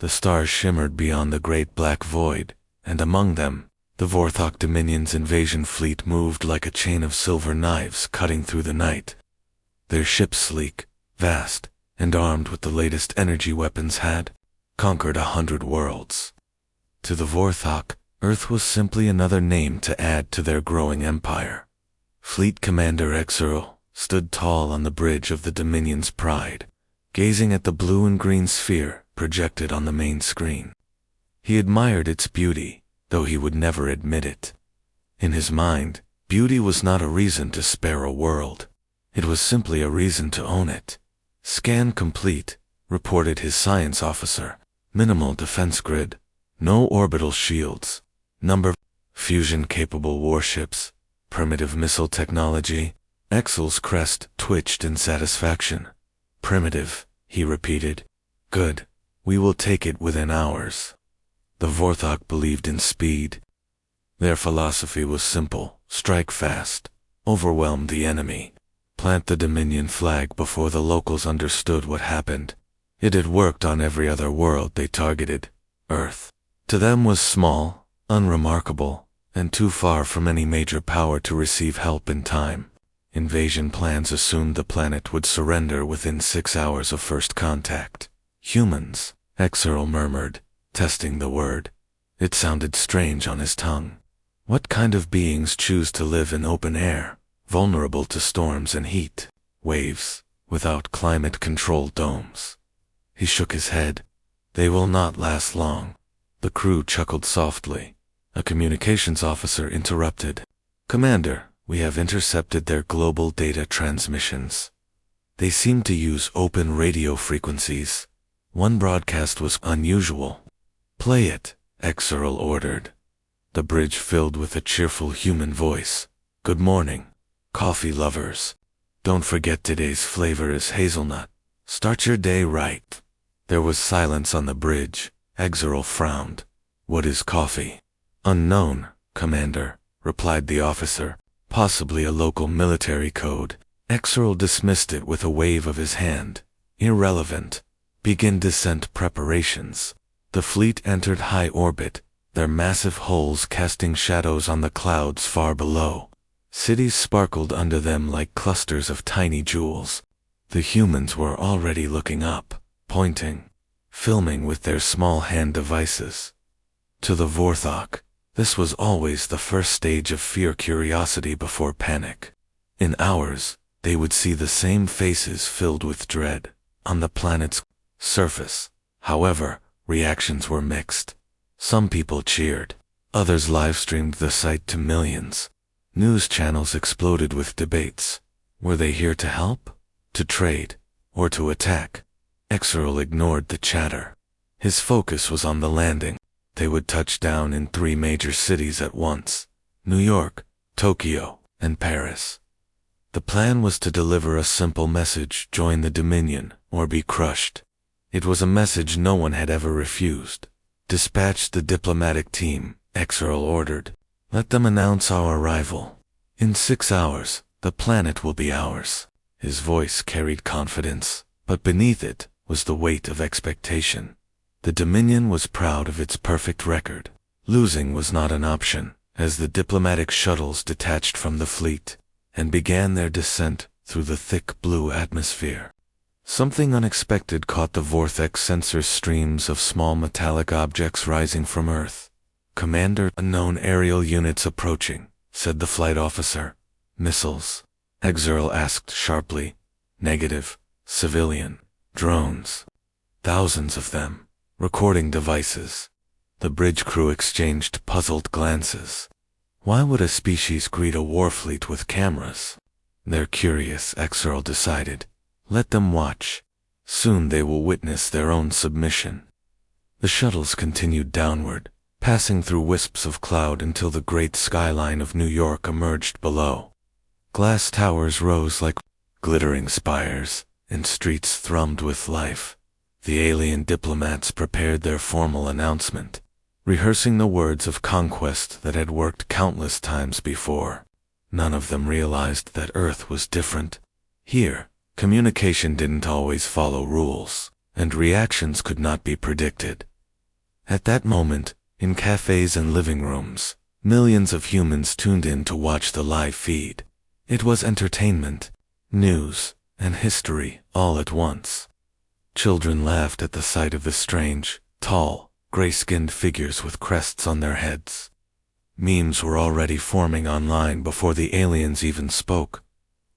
The stars shimmered beyond the great black void, and among them, the Vorthok Dominion's invasion fleet moved like a chain of silver knives cutting through the night. Their ships, sleek, vast, and armed with the latest energy weapons, had conquered 100 worlds. To the Vorthok, Earth was simply another name to add to their growing empire. Fleet Commander Exeral stood tall on the bridge of the Dominion's Pride, gazing at the blue and green sphere projected on the main screen. He admired its beauty, though he would never admit it. In his mind, beauty was not a reason to spare a world. It was simply a reason to own it. "Scan complete," reported his science officer. "Minimal defense grid. No orbital shields. Number fusion-capable warships. Primitive missile technology." Exel's crest twitched in satisfaction. "Primitive," he repeated. "Good. We will take it within hours." The Vorthok believed in speed. Their philosophy was simple: strike fast, overwhelm the enemy, plant the Dominion flag before the locals understood what happened. It had worked on every other world they targeted. Earth, to them, was small, unremarkable, and too far from any major power to receive help in time. Invasion plans assumed the planet would surrender within 6 hours of first contact. "Humans," Exeral murmured, testing the word. It sounded strange on his tongue. What kind of beings choose to live in open air, vulnerable to storms and heat waves, without climate-controlled domes? He shook his head. "They will not last long." The crew chuckled softly. A communications officer interrupted. "Commander, we have intercepted their global data transmissions. They seem to use open radio frequencies. One broadcast was unusual." "Play it," Exeral ordered. The bridge filled with a cheerful human voice. "Good morning, coffee lovers. Don't forget today's flavor is hazelnut. Start your day right." There was silence on the bridge. Exeral frowned. "What is coffee?" "Unknown, Commander," replied the officer. "Possibly a local military code." Exeral dismissed it with a wave of his hand. "Irrelevant. Begin descent preparations." The fleet entered high orbit, their massive hulls casting shadows on the clouds far below. Cities sparkled under them like clusters of tiny jewels. The humans were already looking up, pointing, filming with their small hand devices. To the Vorthok, this was always the first stage of fear-curiosity before panic. In hours, they would see the same faces filled with dread on the planet's surface. However, reactions were mixed. Some people cheered. Others live-streamed the sight to millions. News channels exploded with debates. Were they here to help, to trade, or to attack? Exeral ignored the chatter. His focus was on the landing. They would touch down in 3 major cities at once: New York, Tokyo, and Paris. The plan was to deliver a simple message: join the Dominion, or be crushed. It was a message no one had ever refused. "Dispatch the diplomatic team," Exeral ordered. "Let them announce our arrival. In 6 hours, the planet will be ours." His voice carried confidence, but beneath it was the weight of expectation. The Dominion was proud of its perfect record. Losing was not an option, as the diplomatic shuttles detached from the fleet and began their descent through the thick blue atmosphere. Something unexpected caught the Vorthok sensor: streams of small metallic objects rising from Earth. "Commander, unknown aerial units approaching," said the flight officer. "Missiles?" Exeral asked sharply. "Negative. Civilian. Drones. Thousands of them. Recording devices." The bridge crew exchanged puzzled glances. Why would a species greet a warfleet with cameras? "They're curious," Exeral decided. "Let them watch. Soon they will witness their own submission." The shuttles continued downward, passing through wisps of cloud until the great skyline of New York emerged below. Glass towers rose like glittering spires, and streets thrummed with life. The alien diplomats prepared their formal announcement, rehearsing the words of conquest that had worked countless times before. None of them realized that Earth was different. Here, communication didn't always follow rules. and reactions could not be predicted. At that moment, in cafes and living rooms, millions of humans tuned in to watch the live feed. It was entertainment, news, and history all at once. Children laughed at the sight of the strange, tall, gray-skinned figures with crests on their heads. Memes were already forming online before the aliens even spoke.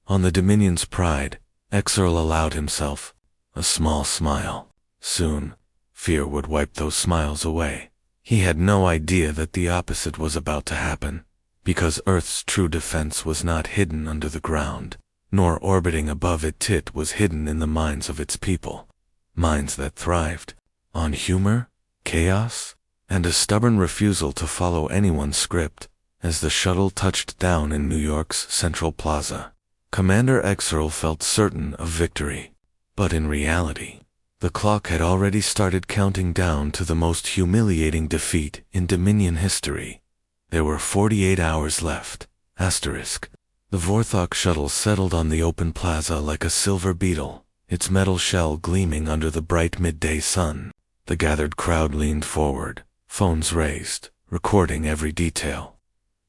On the Dominion's pride, Exerl allowed himself a small smile. Soon, fear would wipe those smiles away. He had no idea that the opposite was about to happen, because Earth's true defense was not hidden under the ground, nor orbiting above it. It was hidden in the minds of its people. Minds that thrived on humor, chaos, and a stubborn refusal to follow anyone's script. As the shuttle touched down in New York's Central Plaza, Commander Exerl felt certain of victory. But in reality, the clock had already started counting down to the most humiliating defeat in Dominion history. There were 48 hours left. The Vorthok shuttle settled on the open plaza like a silver beetle, its metal shell gleaming under the bright midday sun. The gathered crowd leaned forward, phones raised, recording every detail.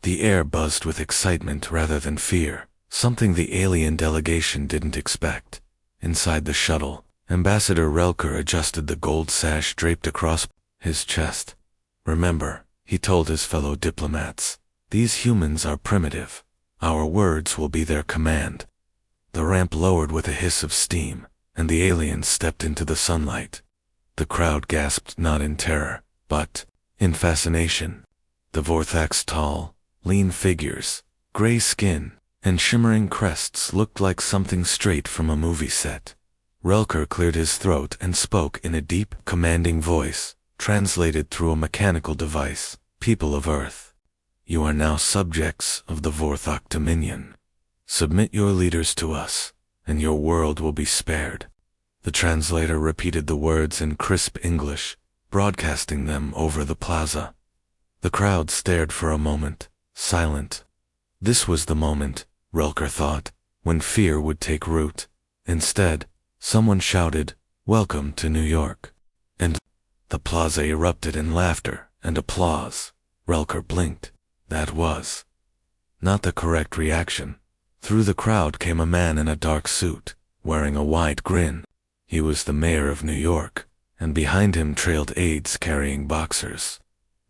The air buzzed with excitement rather than fear, something the alien delegation didn't expect. Inside the shuttle, Ambassador Relker adjusted the gold sash draped across his chest. "Remember," he told his fellow diplomats, "these humans are primitive. Our words will be their command." The ramp lowered with a hiss of steam, and the aliens stepped into the sunlight. The crowd gasped not in terror, but in fascination. The Vorthok's tall, lean figures, gray skin, and shimmering crests looked like something straight from a movie set. Relker cleared his throat and spoke in a deep, commanding voice, translated through a mechanical device. "People of Earth, you are now subjects of the Vorthok Dominion. Submit your leaders to us, and your world will be spared." The translator repeated the words in crisp English, broadcasting them over the plaza. The crowd stared for a moment, silent. This was the moment, Relker thought, when fear would take root. Instead, someone shouted, "Welcome to New York." And the plaza erupted in laughter and applause. Relker blinked. That was not the correct reaction. Through the crowd came a man in a dark suit, wearing a wide grin. He was the mayor of New York, and behind him trailed aides carrying boxers.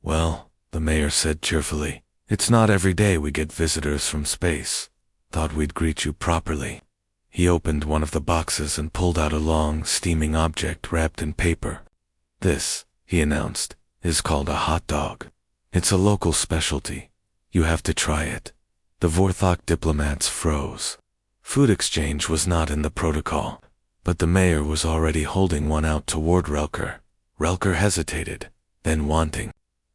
"Well," the mayor said cheerfully, "it's not every day we get visitors from space. Thought we'd greet you properly." He opened one of the boxes and pulled out a long, steaming object wrapped in paper. "This," he announced, "is called a hot dog. It's a local specialty. You have to try it." The Vorthok diplomats froze. Food exchange was not in the protocol, but the mayor was already holding one out toward Relker. Relker hesitated, then wanting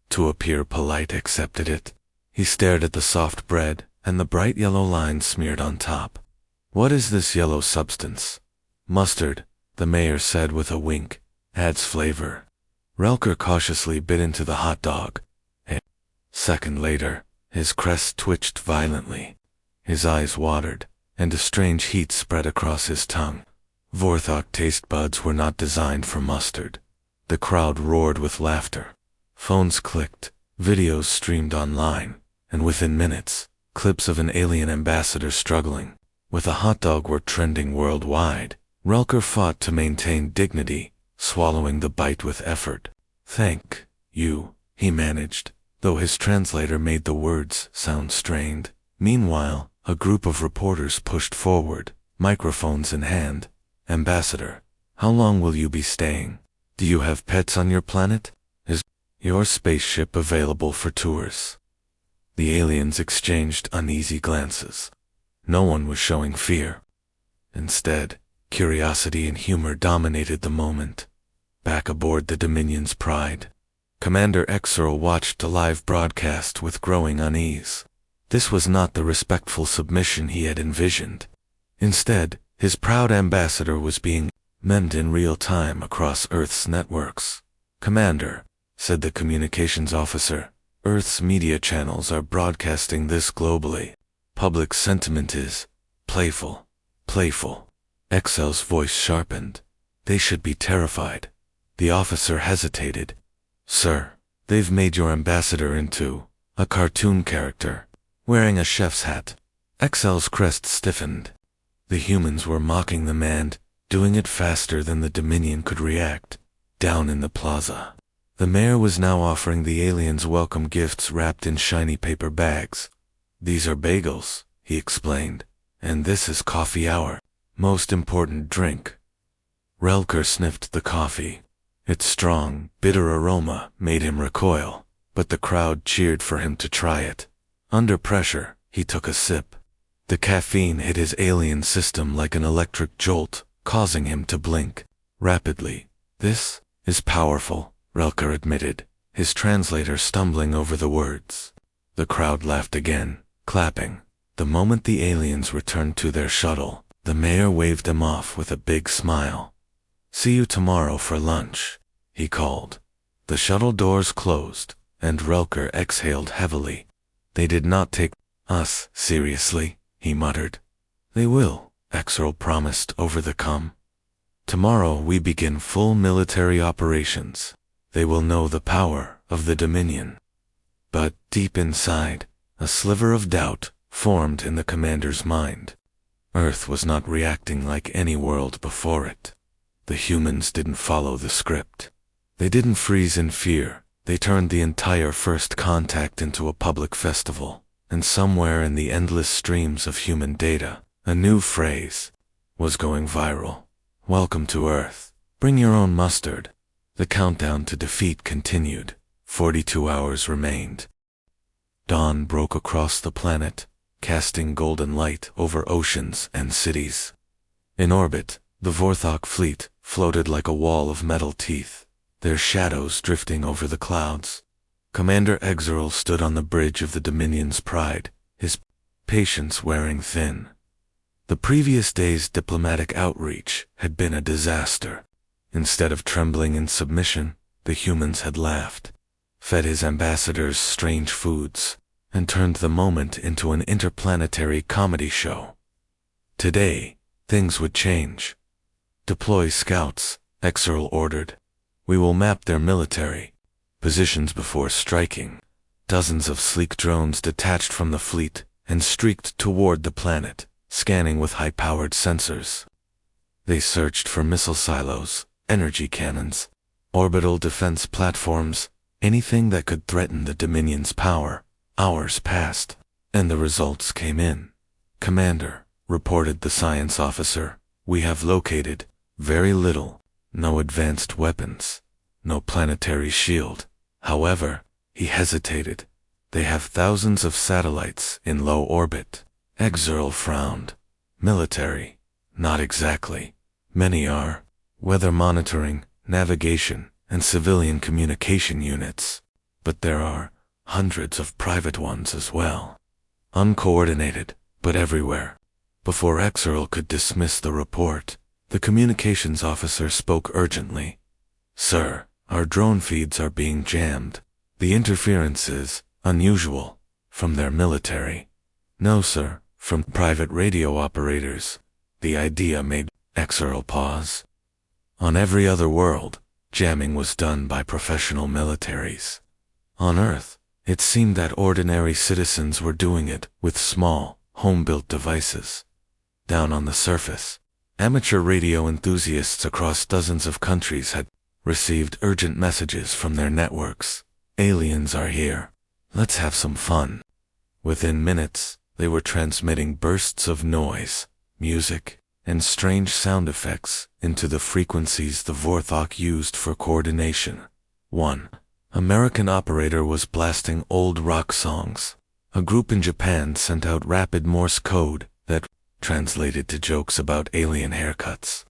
to appear polite accepted it. He stared at the soft bread and the bright yellow lines smeared on top. "What is this yellow substance?" "Mustard," the mayor said with a wink. "Adds flavor." Relker cautiously bit into the hot dog. A second later, his crest twitched violently. His eyes watered, and a strange heat spread across his tongue. Vorthok taste buds were not designed for mustard. The crowd roared with laughter. Phones clicked, videos streamed online, and within minutes, clips of an alien ambassador struggling with a hot dog were trending worldwide. Relker fought to maintain dignity, swallowing the bite with effort. "Thank you," he managed, though his translator made the words sound strained. Meanwhile, a group of reporters pushed forward, microphones in hand. "Ambassador, how long will you be staying? Do you have pets on your planet? Is your spaceship available for tours?" The aliens exchanged uneasy glances. No one was showing fear. Instead, curiosity and humor dominated the moment. Back aboard the Dominion's Pride, Commander Exerl watched the live broadcast with growing unease. This was not the respectful submission he had envisioned. Instead, his proud ambassador was being memed in real time across Earth's networks. "Commander," said the communications officer, "Earth's media channels are broadcasting this globally. Public sentiment is playful. Excel's voice sharpened. They should be terrified. The officer hesitated. Sir, they've made your ambassador into a cartoon character, wearing a chef's hat. XL's crest stiffened. The humans were mocking the man, doing it faster than the Dominion could react. Down in the plaza, the mayor was now offering the aliens welcome gifts wrapped in shiny paper bags. These are bagels, he explained, and this is coffee hour. Most important drink. Relker sniffed the coffee. Its strong, bitter aroma made him recoil, but the crowd cheered for him to try it. Under pressure, he took a sip. The caffeine hit his alien system like an electric jolt, causing him to blink rapidly. This is powerful, Relker admitted, his translator stumbling over the words. The crowd laughed again, clapping. The moment the aliens returned to their shuttle, the mayor waved them off with a big smile. See you tomorrow for lunch, he called. The shuttle doors closed, and Relker exhaled heavily. They did not take us seriously, he muttered. They will, Exerl promised over the comm. Tomorrow we begin full military operations. They will know the power of the Dominion. But deep inside, a sliver of doubt formed in the commander's mind. Earth was not reacting like any world before it. The humans didn't follow the script. They didn't freeze in fear. They turned the entire first contact into a public festival. And somewhere in the endless streams of human data, a new phrase was going viral. Welcome to Earth. Bring your own mustard. The countdown to defeat continued. 42 hours remained. Dawn broke across the planet, casting golden light over oceans and cities. In orbit, the Vorthok fleet floated like a wall of metal teeth, their shadows drifting over the clouds. Commander Exerl stood on the bridge of the Dominion's Pride, his patience wearing thin. The previous day's diplomatic outreach had been a disaster. Instead of trembling in submission, the humans had laughed, fed his ambassadors strange foods, and turned the moment into an interplanetary comedy show. Today, things would change. Deploy scouts, Exerl ordered. We will map their military positions before striking. Dozens of sleek drones detached from the fleet and streaked toward the planet, scanning with high-powered sensors. They searched for missile silos, energy cannons, orbital defense platforms, anything that could threaten the Dominion's power. Hours passed, and the results came in. Commander, reported the science officer, we have located very little. No advanced weapons, no planetary shield. However, he hesitated. They have thousands of satellites in low orbit. Exerl frowned. Military? Not exactly. Many are. Weather monitoring, navigation, and civilian communication units. But there are hundreds of private ones as well. Uncoordinated, but everywhere. Before Exerl could dismiss the report, the communications officer spoke urgently. Sir, our drone feeds are being jammed. The interference is unusual from their military. No, sir, from private radio operators. The idea made Exerl pause. On every other world, jamming was done by professional militaries. On Earth, it seemed that ordinary citizens were doing it with small, home-built devices. Down on the surface, amateur radio enthusiasts across dozens of countries had received urgent messages from their networks. Aliens are here. Let's have some fun. Within minutes, they were transmitting bursts of noise, music, and strange sound effects into the frequencies the Vorthok used for coordination. One American operator was blasting old rock songs. A group in Japan sent out rapid Morse code that translated to jokes about alien haircuts.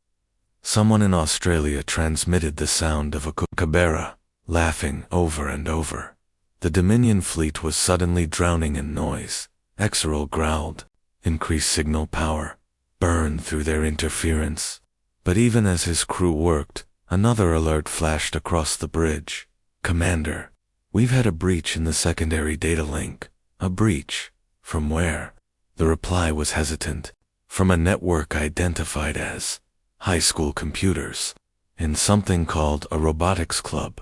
Someone in Australia transmitted the sound of a kookaburra, laughing over and over. The Dominion fleet was suddenly drowning in noise. Exerl growled. Increase signal power. Burn through their interference. But even as his crew worked, another alert flashed across the bridge. Commander, we've had a breach in the secondary data link. A breach? From where? The reply was hesitant. From a network identified as high school computers. in something called a robotics club.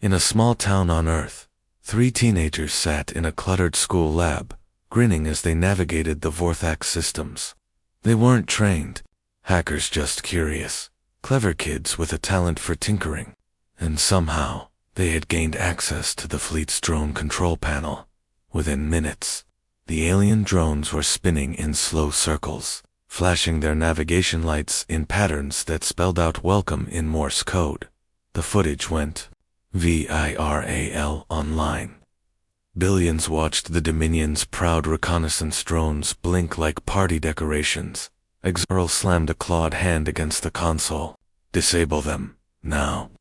In a small town on Earth, 3 teenagers sat in a cluttered school lab, grinning as they navigated the Vorthak systems. They weren't trained, hackers just curious, clever kids with a talent for tinkering. And somehow, they had gained access to the fleet's drone control panel. Within minutes, the alien drones were spinning in slow circles, flashing their navigation lights in patterns that spelled out welcome in Morse code. The footage went viral online. Billions watched the Dominion's proud reconnaissance drones blink like party decorations. Earl slammed a clawed hand against the console. Disable them, now.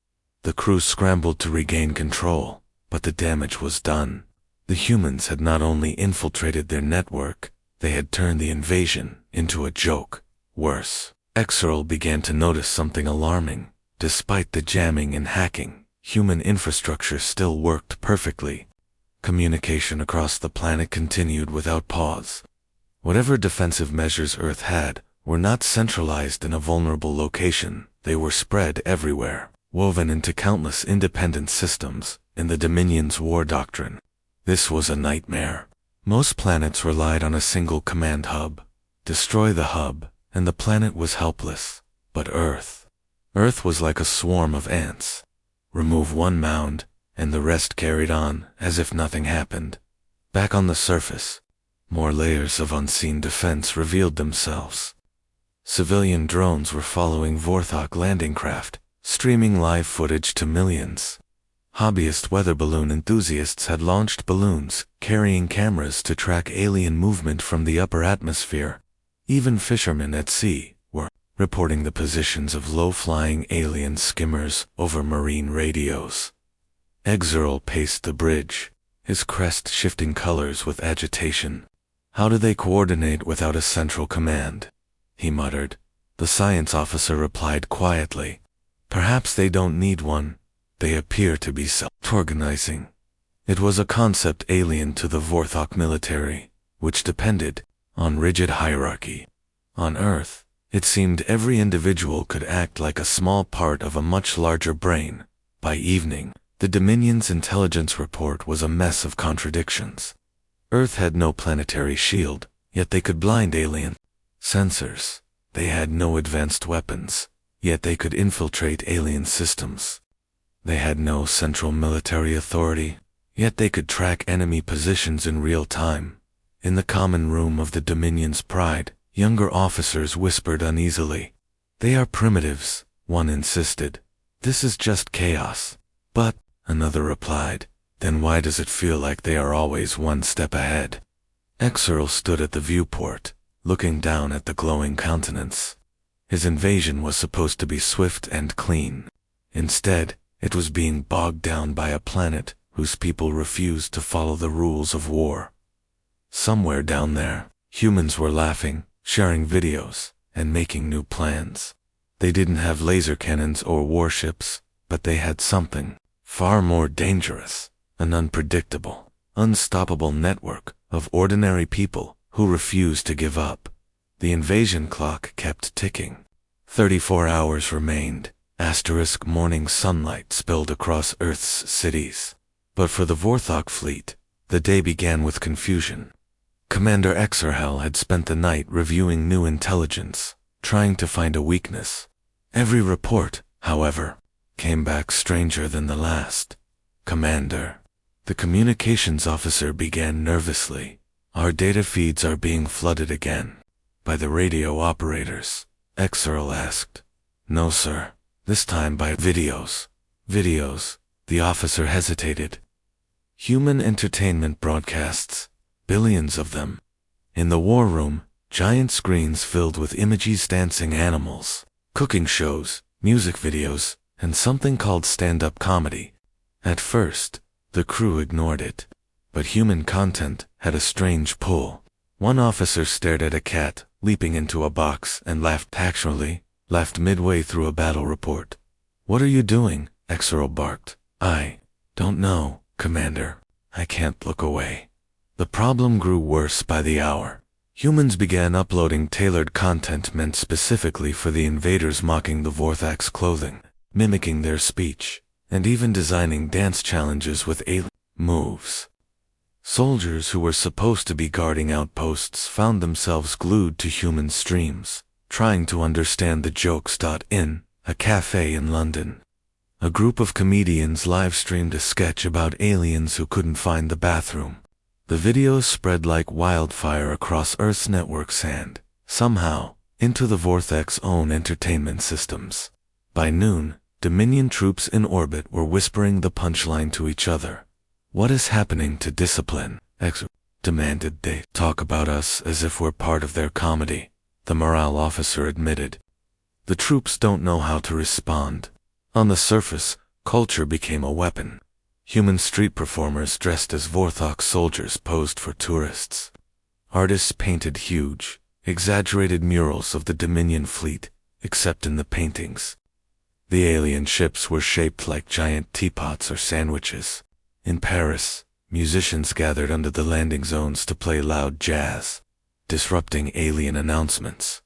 The crew scrambled to regain control, but the damage was done. The humans had not only infiltrated their network, they had turned the invasion into a joke. Worse, Earl began to notice something alarming. Despite the jamming and hacking, human infrastructure still worked perfectly. Communication across the planet continued without pause. Whatever defensive measures Earth had were not centralized in a vulnerable location. They were spread everywhere, woven into countless independent systems in the Dominion's war doctrine. This was a nightmare. Most planets relied on a single command hub. Destroy the hub, and the planet was helpless. But Earth was like a swarm of ants. Remove one mound, and the rest carried on as if nothing happened. Back on the surface, more layers of unseen defense revealed themselves. Civilian drones were following Vorthok landing craft, streaming live footage to millions. Hobbyist weather balloon enthusiasts had launched balloons, carrying cameras to track alien movement from the upper atmosphere. Even fishermen at sea were reporting the positions of low-flying alien skimmers over marine radios. Earl paced the bridge, his crest shifting colors with agitation. How do they coordinate without a central command? He muttered. The science officer replied quietly. Perhaps they don't need one. They appear to be self-organizing. It was a concept alien to the Vorthok military, which depended on rigid hierarchy. On Earth, it seemed every individual could act like a small part of a much larger brain. By evening, the Dominion's intelligence report was a mess of contradictions. Earth had no planetary shield, yet they could blind alien sensors. They had no advanced weapons, yet they could infiltrate alien systems. They had no central military authority, yet they could track enemy positions in real time. In the common room of the Dominion's pride, younger officers whispered uneasily. They are primitives, one insisted. This is just chaos. But, another replied, then why does it feel like they are always one step ahead? Earl stood at the viewport, looking down at the glowing continents. His invasion was supposed to be swift and clean. Instead, it was being bogged down by a planet whose people refused to follow the rules of war. Somewhere down there, humans were laughing, sharing videos, and making new plans. They didn't have laser cannons or warships, but they had something far more dangerous, an unpredictable, unstoppable network of ordinary people who refused to give up. The invasion clock kept ticking. 34 hours remained. Morning sunlight spilled across Earth's cities. But for the Vorthok fleet, the day began with confusion. Commander Earl had spent the night reviewing new intelligence, trying to find a weakness. Every report, however, came back stranger than the last. Commander, the communications officer began nervously. Our data feeds are being flooded again. By the radio operators, Earl asked. No, sir. This time by videos. Videos, the officer hesitated. Human entertainment broadcasts, billions of them. In the war room, giant screens filled with images dancing animals, cooking shows, music videos, and something called stand-up comedy. At first, the crew ignored it, but human content had a strange pull. One officer stared at a cat leaping into a box and laughed midway through a battle report. What are you doing? Earl barked. I don't know, Commander. I can't look away. The problem grew worse by the hour. Humans began uploading tailored content meant specifically for the invaders, mocking the Vorthak's clothing. mimicking their speech, and even designing dance challenges with alien moves. Soldiers who were supposed to be guarding outposts found themselves glued to human streams, trying to understand the jokes. In a cafe in London, a group of comedians live-streamed a sketch about aliens who couldn't find the bathroom. The videos spread like wildfire across Earth's networks and, somehow, into the Vorthak's own entertainment systems. By noon, Dominion troops in orbit were whispering the punchline to each other. "What is happening to discipline?" demanded they. "Talk about us as if we're part of their comedy," the morale officer admitted. "The troops don't know how to respond." On the surface, culture became a weapon. Human street performers dressed as Vorthok soldiers posed for tourists. Artists painted huge, exaggerated murals of the Dominion fleet, except in the paintings. The alien ships were shaped like giant teapots or sandwiches. In Paris, musicians gathered under the landing zones to play loud jazz, disrupting alien announcements.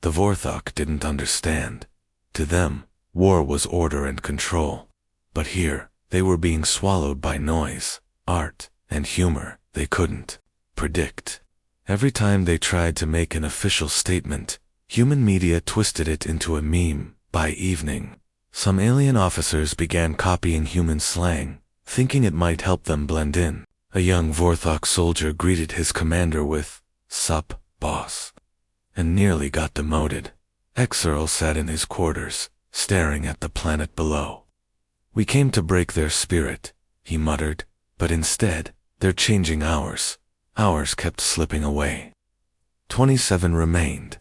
The Vorthok didn't understand. To them, war was order and control. But here, they were being swallowed by noise, art, and humor they couldn't predict. Every time they tried to make an official statement, human media twisted it into a meme. By evening, some alien officers began copying human slang, thinking it might help them blend in. A young Vorthok soldier greeted his commander with, "Sup, boss," and nearly got demoted. Exerl sat in his quarters, staring at the planet below. "We came to break their spirit," he muttered, "but instead, they're changing ours." Hours kept slipping away. 27 remained.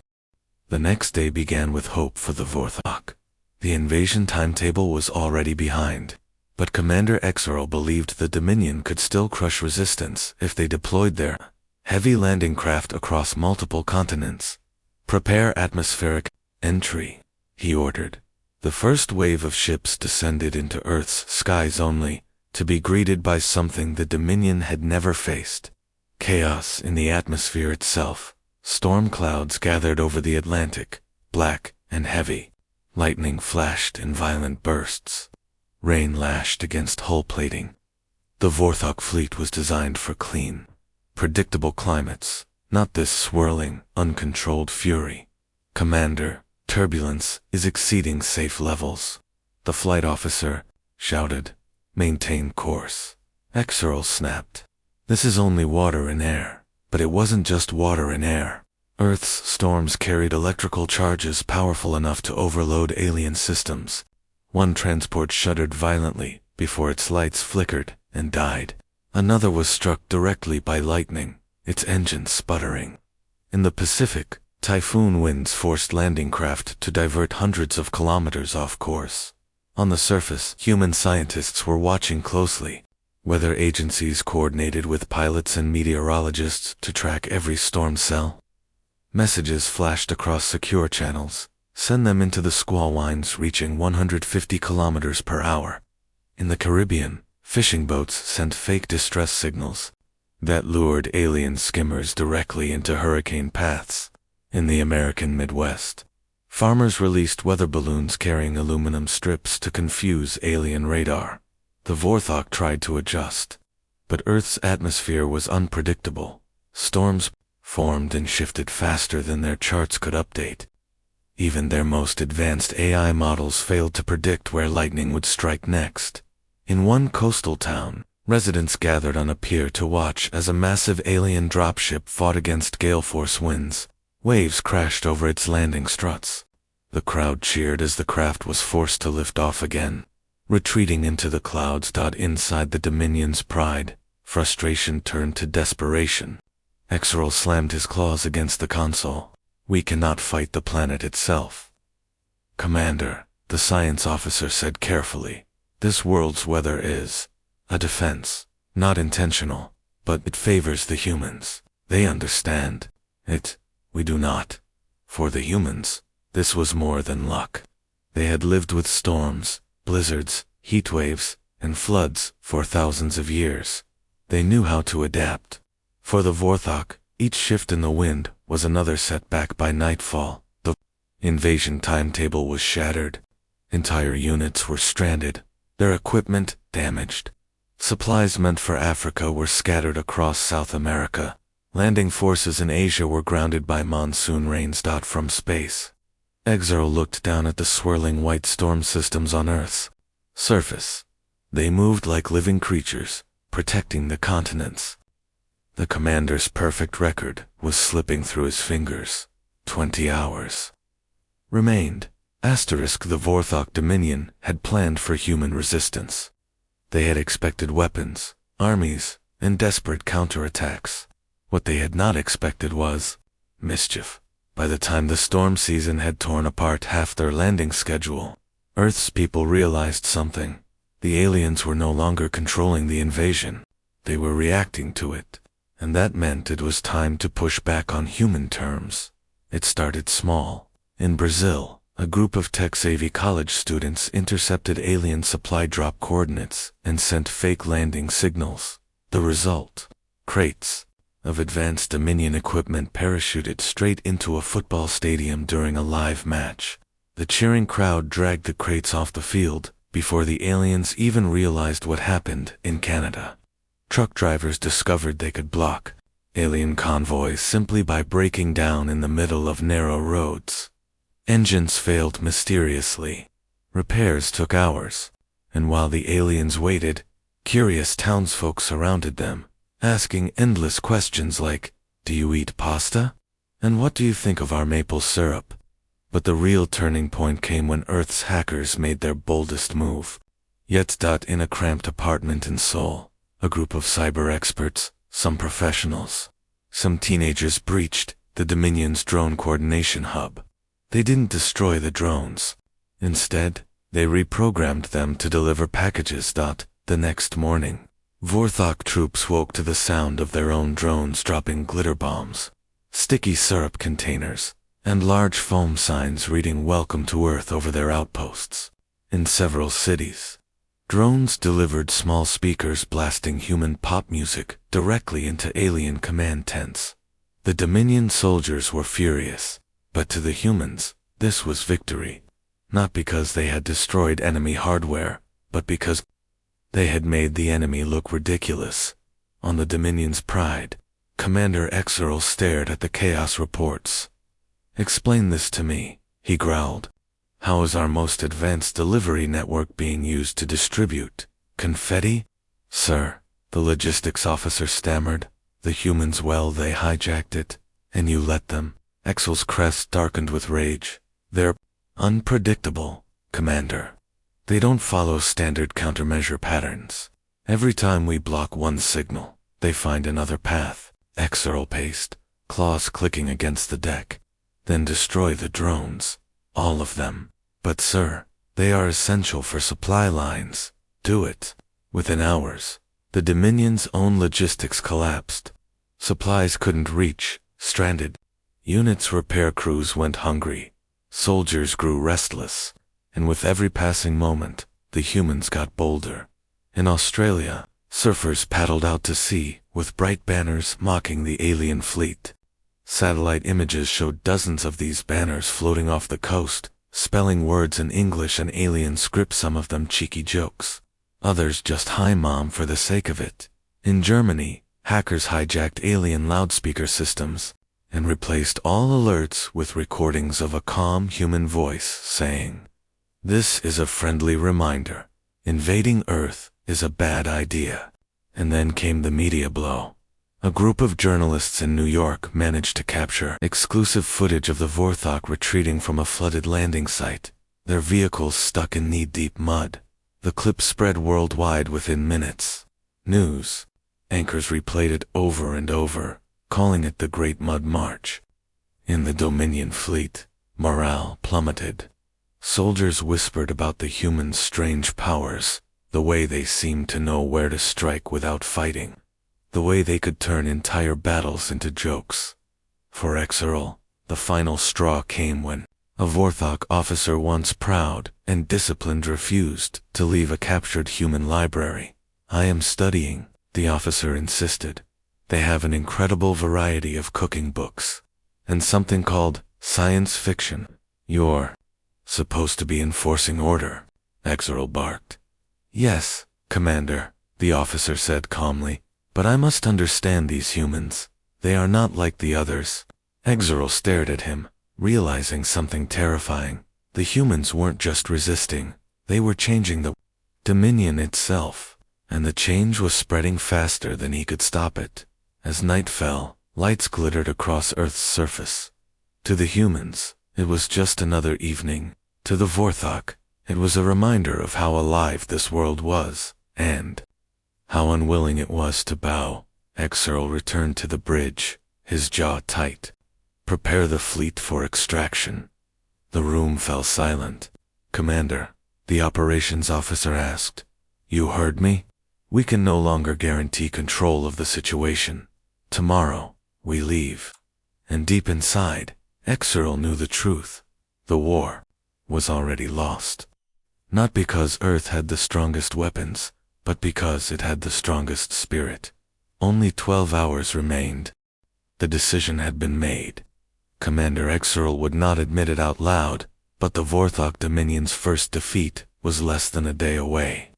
The next day began with hope for the Vorthok. The invasion timetable was already behind, but Commander Exerl believed the Dominion could still crush resistance if they deployed their heavy landing craft across multiple continents. "Prepare atmospheric entry," he ordered. The first wave of ships descended into Earth's skies only, to be greeted by something the Dominion had never faced. Chaos in the atmosphere itself. Storm clouds gathered over the Atlantic, black and heavy. Lightning flashed in violent bursts. Rain lashed against hull plating. The Vorthok fleet was designed for clean, predictable climates, not this swirling, uncontrolled fury. "Commander, turbulence is exceeding safe levels," the flight officer shouted. "Maintain course." Exerl snapped. "This is only water and air." But it wasn't just water and air. Earth's storms carried electrical charges powerful enough to overload alien systems. One transport shuddered violently before its lights flickered and died. Another was struck directly by lightning, its engine sputtering. In the Pacific, typhoon winds forced landing craft to divert hundreds of kilometers off course. On the surface, human scientists were watching closely. Weather agencies coordinated with pilots and meteorologists to track every storm cell. Messages flashed across secure channels, send them into the squall lines reaching 150 kilometers per hour. In the Caribbean, fishing boats sent fake distress signals that lured alien skimmers directly into hurricane paths. In the American Midwest, farmers released weather balloons carrying aluminum strips to confuse alien radar. The Vorthok tried to adjust, but Earth's atmosphere was unpredictable. Storms formed and shifted faster than their charts could update. Even their most advanced AI models failed to predict where lightning would strike next. In one coastal town, residents gathered on a pier to watch as a massive alien dropship fought against gale force winds. Waves crashed over its landing struts. The crowd cheered as the craft was forced to lift off again, retreating into the clouds. Inside the Dominion's pride, frustration turned to desperation. Exerl slammed his claws against the console. "We cannot fight the planet itself." "Commander," the science officer said carefully, "this world's weather is a defense, not intentional, but it favors the humans. They understand it. We do not." For the humans, this was more than luck. They had lived with storms, blizzards, heat waves, and floods for thousands of years. They knew how to adapt. For the Vorthok, each shift in the wind was another setback. By nightfall, the invasion timetable was shattered, Entire units were stranded, their equipment damaged. Supplies meant for Africa were scattered across South America. Landing forces in Asia were grounded by monsoon rains. From space, Exeral looked down at the swirling white storm systems on Earth's surface. They moved like living creatures, protecting the continents. The commander's perfect record was slipping through his fingers. 20 hours remained. The Vorthok Dominion had planned for human resistance. They had expected weapons, armies, and desperate counterattacks. What they had not expected was mischief. By the time the storm season had torn apart half their landing schedule, Earth's people realized something. The aliens were no longer controlling the invasion. They were reacting to it, and that meant it was time to push back on human terms. It started small. In Brazil, a group of Texavi college students intercepted alien supply drop coordinates and sent fake landing signals. The result? Crates of advanced Dominion equipment parachuted straight into a football stadium during a live match. The cheering crowd dragged the crates off the field before the aliens even realized what happened. In Canada, truck drivers discovered they could block alien convoys simply by breaking down in the middle of narrow roads. Engines failed mysteriously. Repairs took hours, and while the aliens waited, curious townsfolk surrounded them, asking endless questions like, "Do you eat pasta? And what do you think of our maple syrup?" But the real turning point came when Earth's hackers made their boldest move. In a cramped apartment in Seoul, a group of cyber experts, some professionals, some teenagers breached the Dominion's drone coordination hub. They didn't destroy the drones. Instead, they reprogrammed them to deliver packages. The next morning, Vorthok troops woke to the sound of their own drones dropping glitter bombs, sticky syrup containers, and large foam signs reading "Welcome to Earth" over their outposts. In several cities, drones delivered small speakers blasting human pop music directly into alien command tents. The Dominion soldiers were furious, but to the humans, this was victory. Not because they had destroyed enemy hardware, but because they had made the enemy look ridiculous. On the Dominion's pride, Commander Exeral stared at the chaos reports. "Explain this to me," he growled. "How is our most advanced delivery network being used to distribute confetti?" "Sir," the logistics officer stammered, "the humans, they hijacked it, and you let them." Exel's crest darkened with rage. "They're unpredictable, Commander. They don't follow standard countermeasure patterns. Every time we block one signal, they find another path." Exeral paced, claws clicking against the deck. "Then destroy the drones. All of them." "But sir, they are essential for supply lines." "Do it." Within hours, the Dominion's own logistics collapsed. Supplies couldn't reach, stranded. Units' repair crews went hungry. Soldiers grew restless. And with every passing moment, the humans got bolder. In Australia, surfers paddled out to sea, with bright banners mocking the alien fleet. Satellite images showed dozens of these banners floating off the coast, spelling words in English and alien script, some of them cheeky jokes. Others just "Hi Mom" for the sake of it. In Germany, hackers hijacked alien loudspeaker systems and replaced all alerts with recordings of a calm human voice saying, "This is a friendly reminder. Invading Earth is a bad idea." And then came the media blow. A group of journalists in New York managed to capture exclusive footage of the Vorthok retreating from a flooded landing site, their vehicles stuck in knee-deep mud. The clip spread worldwide within minutes. News anchors replayed it over and over, calling it the Great Mud March. In the Dominion fleet, morale plummeted. Soldiers whispered about the humans' strange powers, the way they seemed to know where to strike without fighting, the way they could turn entire battles into jokes. For Exeral, the final straw came when a Vorthok officer, once proud and disciplined, refused to leave a captured human library. "I am studying," the officer insisted. "They have an incredible variety of cooking books, and something called science fiction. You're Supposed to be enforcing order, Exeral barked. Yes, Commander, the officer said calmly, but I must understand these humans. They are not like the others. Exeral stared at him, realizing something terrifying. The humans weren't just resisting, they were changing the Dominion itself, and the change was spreading faster than he could stop it. As night fell, lights glittered across Earth's surface. To the humans, it was just another evening. To the Vorthok, it was a reminder of how alive this world was, and how unwilling it was to bow. Exeral returned to the bridge, his jaw tight. Prepare the fleet for extraction. The room fell silent. Commander, the operations officer asked. You heard me? We can no longer guarantee control of the situation. Tomorrow, we leave. And deep inside, Exeral knew the truth. The war was already lost. Not because Earth had the strongest weapons, but because it had the strongest spirit. Only 12 hours remained. The decision had been made. Commander Exeral would not admit it out loud, but the Vorthok Dominion's first defeat was less than a day away.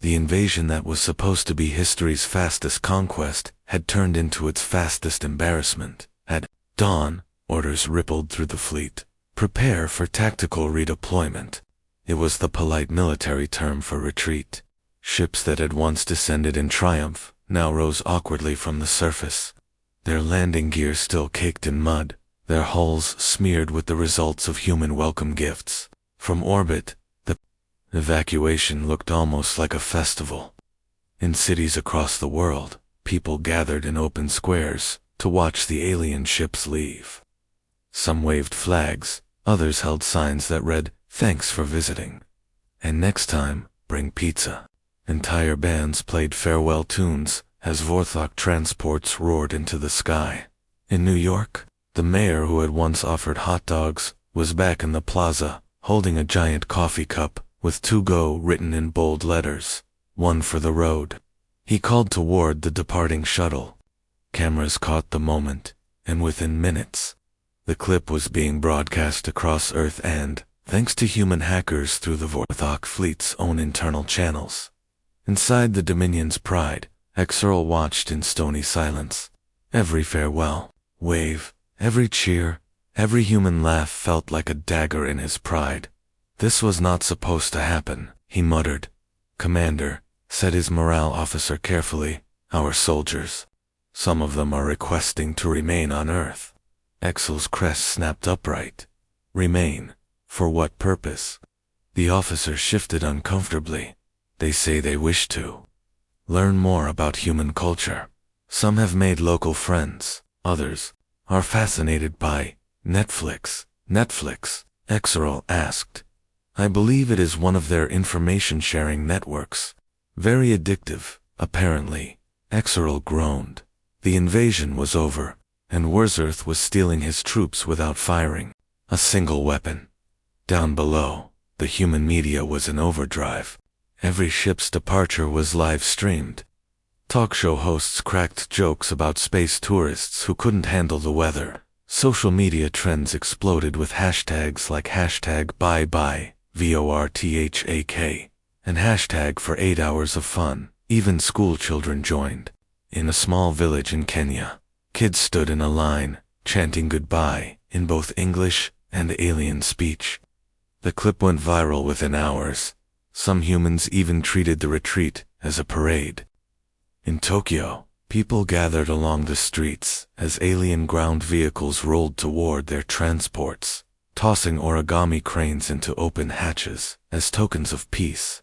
The invasion that was supposed to be history's fastest conquest had turned into its fastest embarrassment. At dawn, orders rippled through the fleet. Prepare for tactical redeployment. It was the polite military term for retreat. Ships that had once descended in triumph now rose awkwardly from the surface. Their landing gear still caked in mud, their hulls smeared with the results of human welcome gifts. From orbit, the evacuation looked almost like a festival. In cities across the world, people gathered in open squares to watch the alien ships leave. Some waved flags, others held signs that read, "Thanks for visiting." And next time, bring pizza. Entire bands played farewell tunes as Vorthok transports roared into the sky. In New York, the mayor who had once offered hot dogs was back in the plaza, holding a giant coffee cup with "To Go" written in bold letters, one for the road. He called toward the departing shuttle. Cameras caught the moment, and within minutes, the clip was being broadcast across Earth and, thanks to human hackers through the Vorthok fleet's own internal channels. Inside the Dominion's pride, Exeral watched in stony silence. Every farewell, wave, every cheer, every human laugh felt like a dagger in his pride. This was not supposed to happen, he muttered. Commander, said his morale officer carefully, our soldiers. Some of them are requesting to remain on Earth. Exel's crest snapped upright. Remain? For what purpose? The officer shifted uncomfortably. They say they wish to learn more about human culture. Some have made local friends. Others are fascinated by Netflix. Netflix? Exeral asked. I believe it is one of their information-sharing networks. Very addictive, apparently. Exeral groaned. The invasion was over, and Wurzurth was stealing his troops without firing a single weapon. Down below, the human media was in overdrive. Every ship's departure was live-streamed. Talk show hosts cracked jokes about space tourists who couldn't handle the weather. Social media trends exploded with hashtags like #ByeBye, VORTHAK, and hashtag for 8 hours of fun. Even school children joined. In a small village in Kenya, kids stood in a line, chanting goodbye in both English and alien speech. The clip went viral within hours. Some humans even treated the retreat as a parade. In Tokyo, people gathered along the streets as alien ground vehicles rolled toward their transports, tossing origami cranes into open hatches as tokens of peace.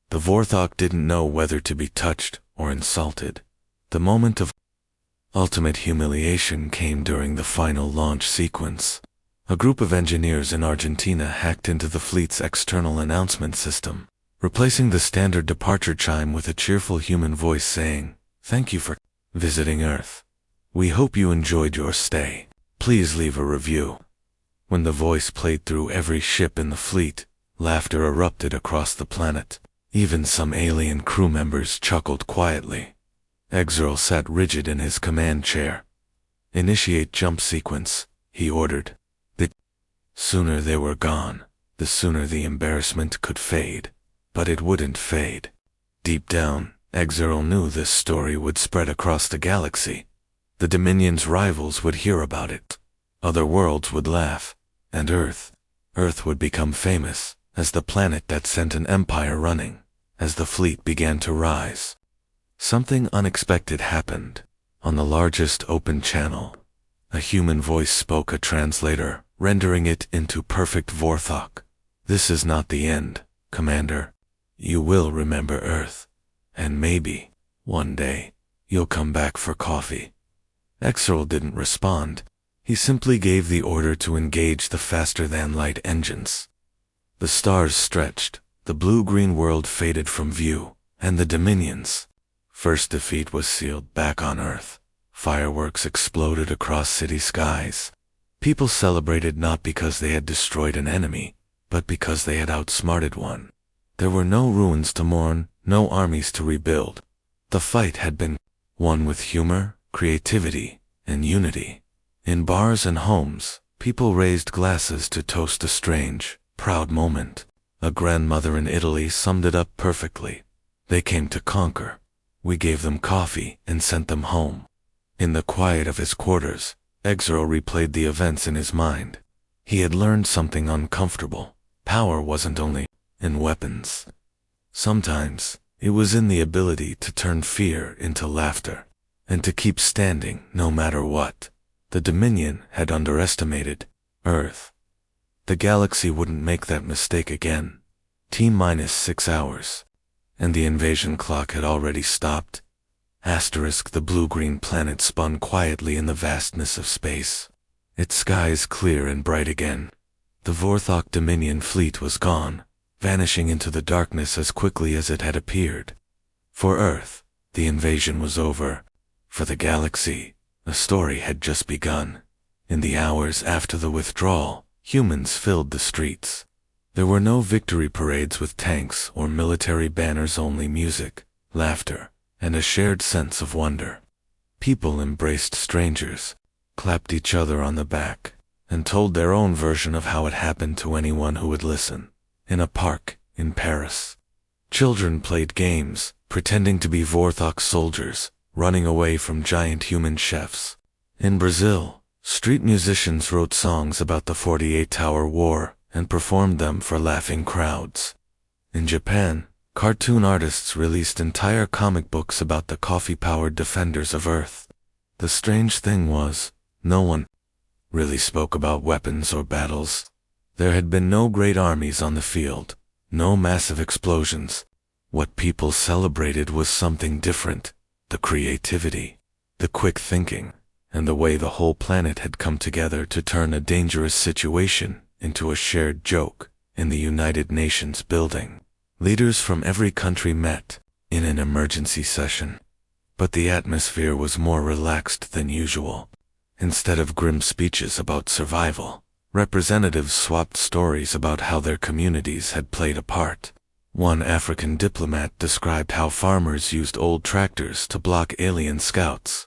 The Vorthok didn't know whether to be touched or insulted. The moment of ultimate humiliation came during the final launch sequence. A group of engineers in Argentina hacked into the fleet's external announcement system, replacing the standard departure chime with a cheerful human voice saying, "Thank you for visiting Earth. We hope you enjoyed your stay. Please leave a review." When the voice played through every ship in the fleet, laughter erupted across the planet. Even some alien crew members chuckled quietly. Exeral sat rigid in his command chair. "Initiate jump sequence," he ordered. Sooner they were gone. the sooner the embarrassment could fade. But it wouldn't fade. Deep down, Exeral knew this story would spread across the galaxy. The Dominion's rivals would hear about it. Other worlds would laugh. And Earth would become famous as the planet that sent an empire running. As the fleet began to rise, something unexpected happened. On the largest open channel, a human voice spoke, a translator, rendering it into perfect Vorthok. "This is not the end, Commander. You will remember Earth. And maybe, one day, you'll come back for coffee." Exeral didn't respond. He simply gave the order to engage the faster-than-light engines. The stars stretched, the blue-green world faded from view, and the Dominion's first defeat was sealed back on Earth. Fireworks exploded across city skies. People celebrated not because they had destroyed an enemy, but because they had outsmarted one. There were no ruins to mourn, no armies to rebuild. The fight had been won with humor, creativity, and unity. In bars and homes, people raised glasses to toast a strange, proud moment. A grandmother in Italy summed it up perfectly. "They came to conquer. We gave them coffee and sent them home." In the quiet of his quarters, Exeral replayed the events in his mind. He had learned something uncomfortable. Power wasn't only in weapons. Sometimes, it was in the ability to turn fear into laughter, and to keep standing no matter what. The Dominion had underestimated Earth. The galaxy wouldn't make that mistake again. T-6 hours. And the invasion clock had already stopped. The blue-green planet spun quietly in the vastness of space. Its skies clear and bright again. The Vorthok Dominion fleet was gone, vanishing into the darkness as quickly as it had appeared. For Earth, the invasion was over. For the galaxy, the story had just begun. In the hours after the withdrawal, humans filled the streets. There were no victory parades with tanks or military banners, only music, laughter, and a shared sense of wonder. People embraced strangers, clapped each other on the back, and told their own version of how it happened to anyone who would listen. In a park in Paris, children played games, pretending to be Vorthok soldiers, running away from giant human chefs. In Brazil, street musicians wrote songs about the 48-hour war and performed them for laughing crowds. In Japan, cartoon artists released entire comic books about the coffee-powered defenders of Earth. The strange thing was, no one really spoke about weapons or battles. There had been no great armies on the field, no massive explosions. What people celebrated was something different: the creativity, the quick thinking, and the way the whole planet had come together to turn a dangerous situation into a shared joke. In the United Nations building, leaders from every country met in an emergency session. But the atmosphere was more relaxed than usual. Instead of grim speeches about survival, representatives swapped stories about how their communities had played a part. One African diplomat described how farmers used old tractors to block alien scouts.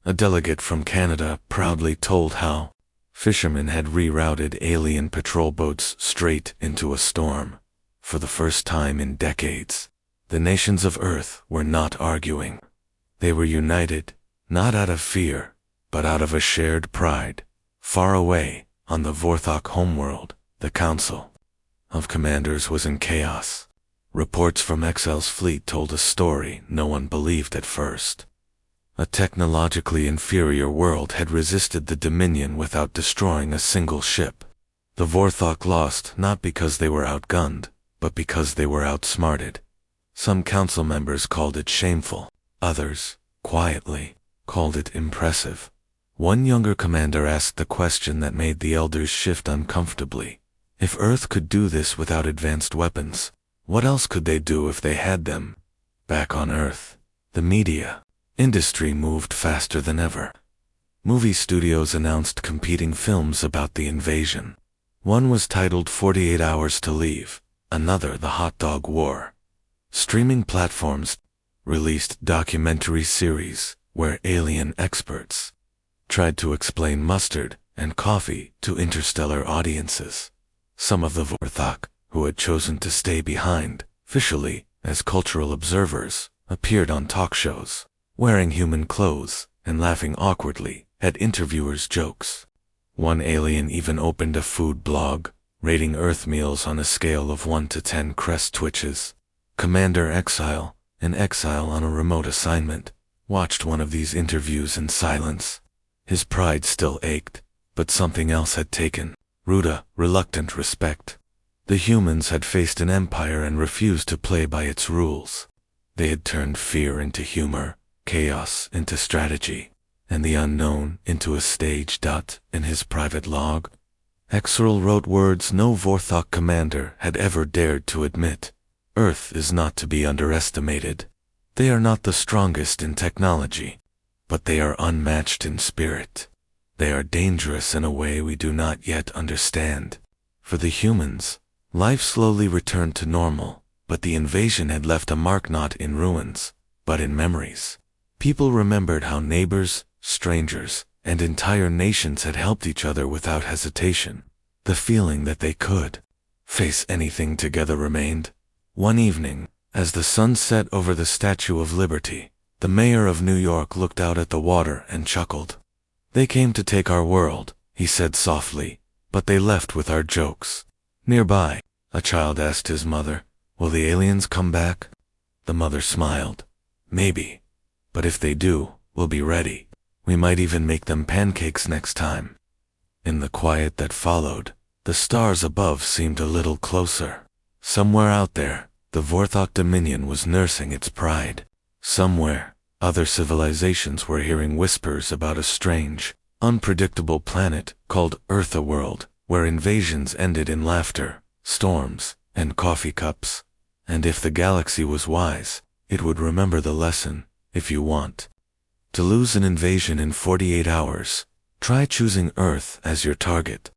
A delegate from Canada proudly told how fishermen had rerouted alien patrol boats straight into a storm. For the first time in decades, the nations of Earth were not arguing. They were united, not out of fear, but out of a shared pride. Far away, on the Vorthok homeworld, the Council of Commanders was in chaos. Reports from Excel's fleet told a story no one believed at first. A technologically inferior world had resisted the Dominion without destroying a single ship. The Vorthok lost not because they were outgunned, but because they were outsmarted. Some council members called it shameful. Others, quietly, called it impressive. One younger commander asked the question that made the elders shift uncomfortably. If Earth could do this without advanced weapons, what else could they do if they had them? Back on Earth, the media industry moved faster than ever. Movie studios announced competing films about the invasion. One was titled 48 Hours to Leave, another The Hot Dog War. Streaming platforms released documentary series where alien experts tried to explain mustard and coffee to interstellar audiences. Some of the Vorthok, who had chosen to stay behind, officially, as cultural observers, appeared on talk shows, wearing human clothes and laughing awkwardly at interviewers' jokes. One alien even opened a food blog, rating Earth meals on a scale of 1 to 10 crest twitches. Commander Exile, an exile on a remote assignment, watched one of these interviews in silence. His pride still ached, but something else had taken root, a reluctant respect. The humans had faced an empire and refused to play by its rules. They had turned fear into humor, chaos into strategy, and the unknown into a stage. In his private log, Exerl wrote words no Vorthok commander had ever dared to admit. Earth is not to be underestimated. They are not the strongest in technology, but they are unmatched in spirit. They are dangerous in a way we do not yet understand. For the humans, life slowly returned to normal, but the invasion had left a mark not in ruins, but in memories. People remembered how neighbors, strangers, and entire nations had helped each other without hesitation. The feeling that they could face anything together remained. One evening, as the sun set over the Statue of Liberty, the mayor of New York looked out at the water and chuckled. "They came to take our world," he said softly, "but they left with our jokes." Nearby, a child asked his mother, "Will the aliens come back?" The mother smiled. "Maybe. But if they do, we'll be ready. We might even make them pancakes next time." In the quiet that followed, the stars above seemed a little closer. Somewhere out there, the Vorthok Dominion was nursing its pride. Somewhere, other civilizations were hearing whispers about a strange, unpredictable planet called Eartha World, where invasions ended in laughter, storms, and coffee cups. And if the galaxy was wise, it would remember the lesson. If you want to lose an invasion in 48 hours, try choosing Earth as your target.